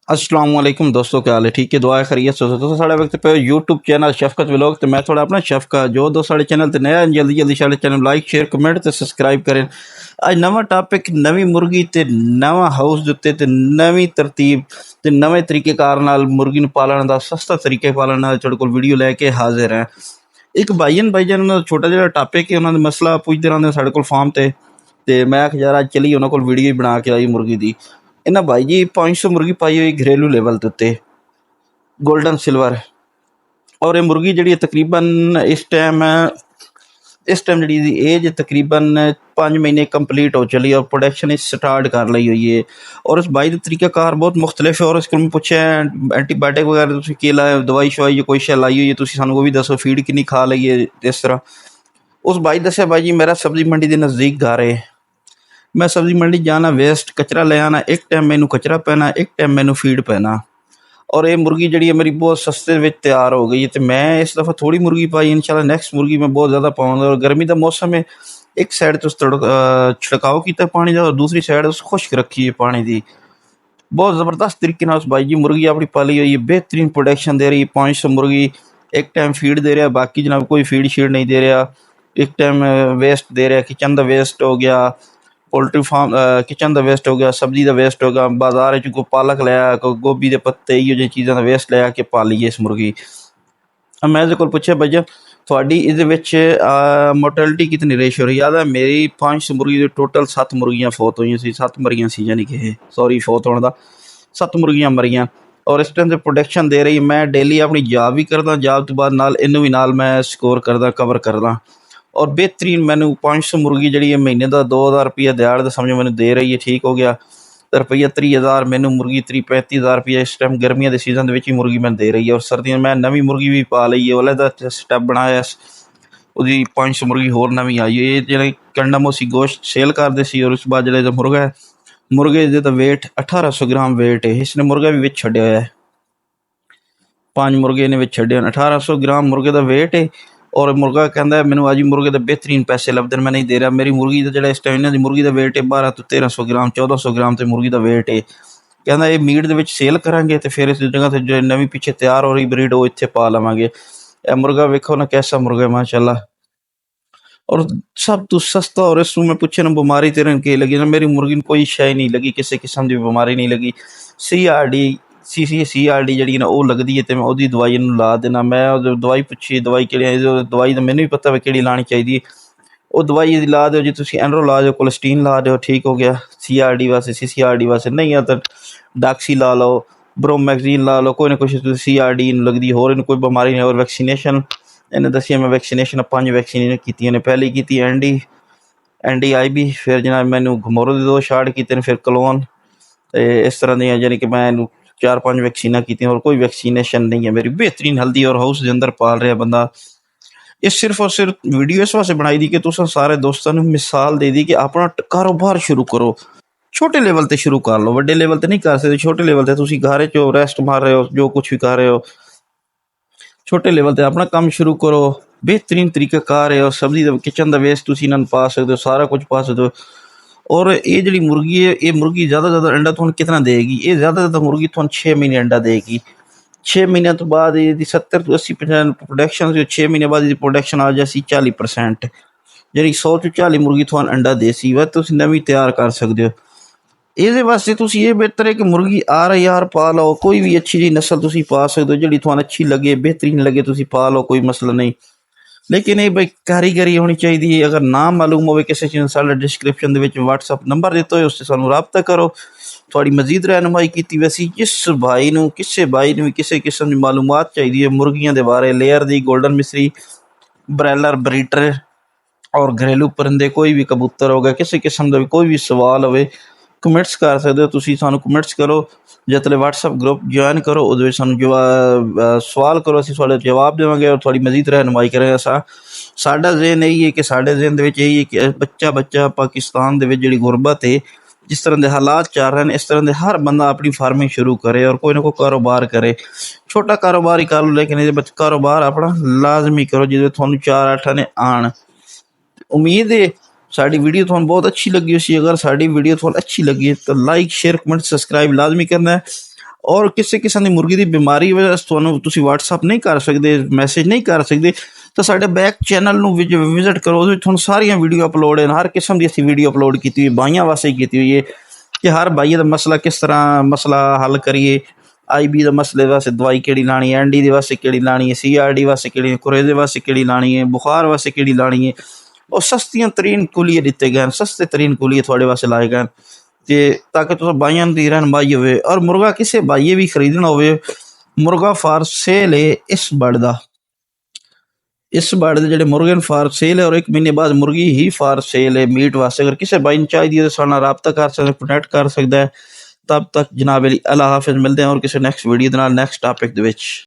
अस्सलाम वालेकुम दोस्तों, क्या हाल है? ठीक है, दुआ है खैरियत से हो। दोस्तों साढ़े वक्त पे यूट्यूब चैनल शफकत व्लॉग ते मैं थोड़ा अपना शफका जो दो साढ़े चैनल ते नया जल्दी जल्दी साढ़े चैनल लाइक शेयर कमेंट ते सब्सक्राइब करें। आज नवा टॉपिक नवी मुर्गी ते नवा हाउस दे उत्ते ते नवी तरतीब ते नवे तरीकेकार नाल मुर्गी नूं पालण दा सस्ता तरीके पालण नाल तुहाडे कोल वीडियो लैके हाजिर है। एक भाईजान उन्हां दा छोटा जिहा टॉपिक है, उन्हां दा मसला पुछदे रहिंदे साडे कोल फार्म ते मैं आखिया यार अज चली उन्हां कोल वीडियो ही बना के आई मुर्गी दी। इन्हां भाई जी 500 मुर्गी पाई हुई घरेलू लेवल के उत्ते गोल्डन सिल्वर। और ये मुर्गी जी तकरीबन इस टाइम जी एज तकरीबन 5 महीने कंप्लीट हो चली और प्रोडक्शन स्टार्ट कर ली हुई है। और उस भाई का तरीकाकार बहुत मुख्तलिफ है। और इसको मैं पूछा एंटीबायोटिक वगैरह तुसीं की लाए दवाई शवाई कोई शै लाई हुई है, तुसीं सानूं वो भी दसो, फीड कितनी खा ली है इस तरह। उस भाई दस्या भाई जी मेरा सब्जी मंडी के नज़दीक घर है, मैं सब्जी मंडी जाना वेस्ट कचरा ले आना, एक टाइम मैनू कचरा पैना, एक टाइम मैनू फीड पैना। और ये मुर्गी जी है मेरी बहुत सस्ते में तैयार हो गई है। तो मैं इस दफ़ा थोड़ी मुर्गी पाई, इंशाल्लाह नैक्सट मुर्गी मैं बहुत ज़्यादा पाऊँगा। और गर्मी का मौसम है, एक साइड तो छिड़काव किया पानी का और दूसरी साइड उस खुश्क रखी है पानी की। बहुत ज़बरदस्त तरीके उस भाई जी मुर्गी अपनी पाली हुई है, बेहतरीन प्रोडक्शन दे रही है। 500 मुर्गी एक टाइम फीड दे रहा, बाकी जनाब कोई फीड शीड नहीं दे रहा। एक टाइम वेस्ट दे रहा, किचन का वेस्ट हो गया, पोल्ट्री फार्म किचन का वेस्ट हो गया, सब्जी का वेस्ट हो गया, बाजार कोई पालक लिया, कोई गोभी के पत्ते, इो जी चीज़ों का वेस्ट लिया के पाली है इस मुर्गी। मैं इहदे कोल पुछया भैया थोड़ी इहदे विच मोर्टेलिटी कितनी रेशो रही? याद है मेरी 500 मुर्गी के टोटल 7 मुर्गियाँ फौत हुई सी, 7 मरियाँ सी, यानी कि सॉरी फौत होने का 7 मुर्गियाँ मरियाँ। और इस टाइम से प्रोडक्शन दे रही। मैं डेली अपनी जॉब भी करदा, जॉब तो बाद नाल इनू भी नाल मैं स्कोर करदा, कवर करदा। और बेहतरीन मैनू 500 मुर्गी जी है महीने का 2000 रुपया दिहाड़ समझो मैंने दे रही है। ठीक हो गया तो रुपया 30,000 मैनू मुर्गी 35,000 रुपया इस टाइम गर्मियों के सीजन ही मुर्गी मैं दे रही है। और सर्दियों मैं नवी मुर्गी भी पा ली है, वाले का स्टैप बनाया उसकी 500 मुर्गी होर नवी आई है। ये जो कंडा मोसी गोश्त सेल करते सी। और उस बाद जो मुर्गा है, मुर्गे का वेट 1800 ग्राम वेट है। इसने मुर्गा भी विच छड्या है, 5 मुर्गे ने विच छड्डे 1800 ग्राम मुर्गे का वेट है। और मुर्गा कहता मैंने आज मुर्गे के बेहतरीन पैसे लभदे, मैं नहीं दे रहा। मेरी मुर्गी का जो इस टाइम इन्होंने मुर्गी का वेट है 1200 तो 1300 ग्राम 1400 ग्राम तो मुर्गी का वेट है। कहता ये मीट के सेल करांगे तो फिर इस जगह से जो नवी पीछे तैयार हो रही ब्रीड वो इतने पा लवेंगे। यह मुर्गा वेखो ना कैसा मुर्गा है माशाल्लाह। और सब तो सस्ता। और इसमें मैं पूछे ना बीमारी तेरे की लगी ना, मेरी मुर्गी में कोई शय नहीं लगी, किसी किस्म की बीमारी नहीं लगी। CRD CRD जी ना वो लगती है तो मैं वो दवाई ला देना। मैं दवाई पूछी दवाई कि दवाई तो मैंने भी पता है कि लानी चाहिए, वो दवाई ला दो जी, तुम एनरो ला दो, कोलेस्टीन ला दो, ठीक हो गया। CRD वास्ते CRD वास्ते नहीं है तो डाक्सी ला लो, ब्रोमैक्जीन ला लो, कोई ना कुछ CRD लगती होर कोई बीमारी नहीं। और वैक्सीनेशन इन्हें दसिया मैं वैक्सीनेशन 5 वैक्सीन की ने, पहली की NDIB, फिर जनाब मैंने घमोरो के 2 शाट किए, फिर कलोन, इस तरह दी यानी कि मैं 4-5 वैक्सीना की। और कोई वैक्सीनेशन नहीं है मेरी। बेहतरीन हल्दी और हाउस के अंदर पाल रहा बंदा। ये सिर्फ और सिर्फ वीडियो इस वास्ते बनाई दी कि तुम सारे दोस्तों ने मिसाल दे दी कि अपना कारोबार शुरू करो। छोटे लेवल ते शुरू कर लो, बड़े लेवल ते नहीं कर सकते। छोटे लेवल ते तुसी घर च रेस्ट मार रहे हो, जो कुछ भी कर रहे हो, छोटे लेवल ते अपना काम शुरू करो। बेहतरीन तरीकाकार है। और सब्जी किचन का वेस्ट तुसी इन्हां पा सकते हो, सारा कुछ पा सकते हो। और ये जी मुर्गी है, ये मुर्गी ज़्यादा अंडा थोड़ा कितना देगी? ये ज़्यादा मुर्गी थोड़ा 6 महीने अंडा देगी। 6 महीने तो बाद ये 70 to 80% प्रोडक्शन, जो 6 महीने बाद प्रोडक्शन आ जाए 40%, यानी 100 to 40 मुर्गी थोड़ा अंडा देसी वह तुम नवी तैयार कर सकते हो। ये वास्ते तुम ये बेहतर है कि मुर्गी RIR पा लो, कोई भी अच्छी जी नस्ल तुम पा सकते हो, जी थोड़ा अच्छी लगे बेहतरीन लगे तुम पा लो, कोई मसला नहीं। लेकिन ये भाई कारीगरी होनी चाहिए। अगर ना मालूम हो किसी चीज़ साढ़े डिस्क्रिप्शन WhatsApp नंबर दिता हो, उससे सानू रबता करो, थोड़ी मजीद रहनुमाई की। वैसे जिस भाई नू किसी भाई ने भी किसी किस्म की मालूमात चाहिए मुर्गियों के बारे, लेयर दी, गोल्डन मिसरी, ब्रैलर, ब्रीडर और घरेलू परिंदे, कोई भी कबूतर हो गया, किसी किस्म का भी कोई भी सवाल हो, कमेंट्स कर सकते हो तुसी, सानू कमेंट्स करो। जितने WhatsApp ग्रुप ज्वाइन करो उस सानू सवाल करो, असीं थोड़े जवाब देवांगे और थोड़ी मजीद रहनुमाई करेंगे। साडा ज़हन यही है कि साडे ज़हन दे विच यही है कि बच्चा पाकिस्तान दे विच जिहड़ी गुरबत है, जिस तरह के हालात चल रहे हैं, इस तरह के हर बंदा अपनी फार्मिंग शुरू करे और कोई ना कोई कारोबार करे। छोटा कारोबार ही कर लो, लेकिन ये कारोबार अपना लाजमी करो जिसमें थोड़ा 4-8 आने आन। उम्मीद है साड़ी वीडियो थोड़ा बहुत अच्छी लगी उसी। अगर साड़ी वीडियो थोड़ा अच्छी लगी है तो लाइक शेयर कमेंट सब्सक्राइब लाजमी करना है। ਔਰ ਕਿਸੇ ਕਿਸਮ ਦੀ ਮੁਰਗੀ ਦੀ ਬਿਮਾਰੀ ਵਜ੍ਹਾ ਤੁਹਾਨੂੰ ਤੁਸੀਂ WhatsApp ਨਹੀਂ ਕਰ ਸਕਦੇ, ਮੈਸੇਜ ਨਹੀਂ ਕਰ ਸਕਦੇ, ਤਾਂ ਸਾਡੇ ਬੈਕ ਚੈਨਲ ਨੂੰ ਵਿਜ਼ਿਟ ਕਰੋ। ਉਹਦੇ ਵਿੱਚ ਤੁਹਾਨੂੰ ਸਾਰੀਆਂ ਵੀਡੀਓ ਅਪਲੋਡ ਹਨ, ਹਰ ਕਿਸਮ ਦੀ ਅਸੀਂ ਵੀਡੀਓ ਅਪਲੋਡ ਕੀਤੀ ਹੋਈ, ਬਾਈਆਂ ਵਾਸਤੇ ਕੀਤੀ ਹੋਈ ਹੈ ਕਿ ਹਰ ਬਾਈ ਦਾ ਮਸਲਾ ਕਿਸ ਤਰ੍ਹਾਂ ਮਸਲਾ ਹੱਲ ਕਰੀਏ। IB ਦੇ ਮਸਲੇ ਵਾਸਤੇ ਦਵਾਈ ਕਿਹੜੀ ਲਾਣੀ ਹੈ, ND ਦੇ ਵਾਸਤੇ ਕਿਹੜੀ ਲਾਣੀ ਹੈ, CRD ਵਾਸਤੇ ਕਿਹੜੀ, ਕੁਰੇਜ਼ੇ ਵਾਸਤੇ ਕਿਹੜੀ ਲਾਣੀ ਹੈ, ਬੁਖਾਰ ਵਾਸਤੇ ਕਿਹੜੀ ਲਾਣੀ ਹੈ। ਉਹ ਸਸਤੀਆਂ ਤਰੀਨ ਕੁਲੀਏ ਦਿੱਤੇ ਗਏ ਹਨ, ਸਸਤੇ ਤਰੀਨ ਕੁਲੀਏ ਤੁਹਾਡੇ ਵਾਸਤੇ ਲਾਏ ਗਏ ਹਨ ਤੇ ताकि तुस बाइयां दी रहनमाई होवे। और मुर्गा किसे बाइये भी खरीदना होवे, मुर्गा फार सेल है इस बर्ड दा, इस बर्ड दे जेह्ड़े मुर्गे न फार सेल है और 1 महीने बाद मुर्गी ही फार सेल है मीट वास्ते। अगर किसी बाई ने चाहिए तो साढ़े नाल राबता कर सकदा, कॉन्टैक्ट कर सकदा है। तब तक जनाब अली अल्लाह हाफिज़, मिलते हैं और किसी नैक्सट वीडियो दे नाल नैक्सट टॉपिक दे विच।